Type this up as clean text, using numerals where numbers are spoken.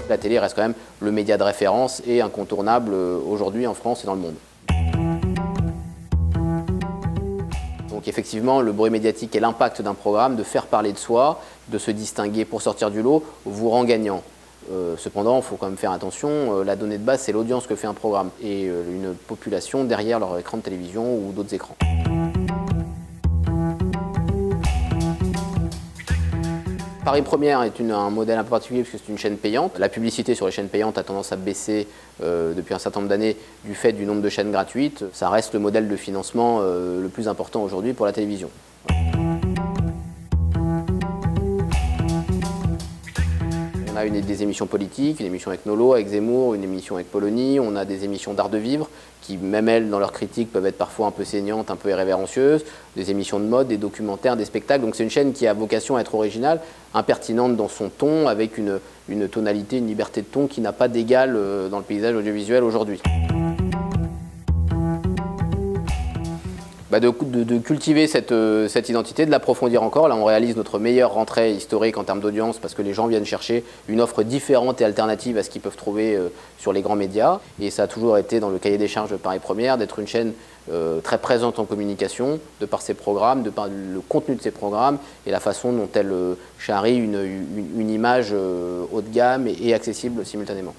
La télé reste quand même le média de référence et incontournable aujourd'hui en France et dans le monde. Donc effectivement, le bruit médiatique et l'impact d'un programme, de faire parler de soi, de se distinguer pour sortir du lot, vous rend gagnant. Cependant, il faut quand même faire attention, la donnée de base, c'est l'audience que fait un programme et une population derrière leur écran de télévision ou d'autres écrans. Paris Première est un modèle un peu particulier parce que c'est une chaîne payante. La publicité sur les chaînes payantes a tendance à baisser depuis un certain nombre d'années du fait du nombre de chaînes gratuites. Ça reste le modèle de financement le plus important aujourd'hui pour la télévision. On a des émissions politiques, une émission avec Nolo, avec Zemmour, une émission avec Polony, on a des émissions d'art de vivre qui, même elles, dans leurs critiques, peuvent être parfois un peu saignantes, un peu irrévérencieuses, des émissions de mode, des documentaires, des spectacles. Donc c'est une chaîne qui a vocation à être originale, impertinente dans son ton, avec une tonalité, une liberté de ton qui n'a pas d'égal dans le paysage audiovisuel aujourd'hui. De cultiver cette identité, de l'approfondir encore. Là, on réalise notre meilleure rentrée historique en termes d'audience parce que les gens viennent chercher une offre différente et alternative à ce qu'ils peuvent trouver sur les grands médias. Et ça a toujours été dans le cahier des charges de Paris Première d'être une chaîne très présente en communication, de par ses programmes, de par le contenu de ses programmes et la façon dont elle charrie une image haut de gamme et accessible simultanément.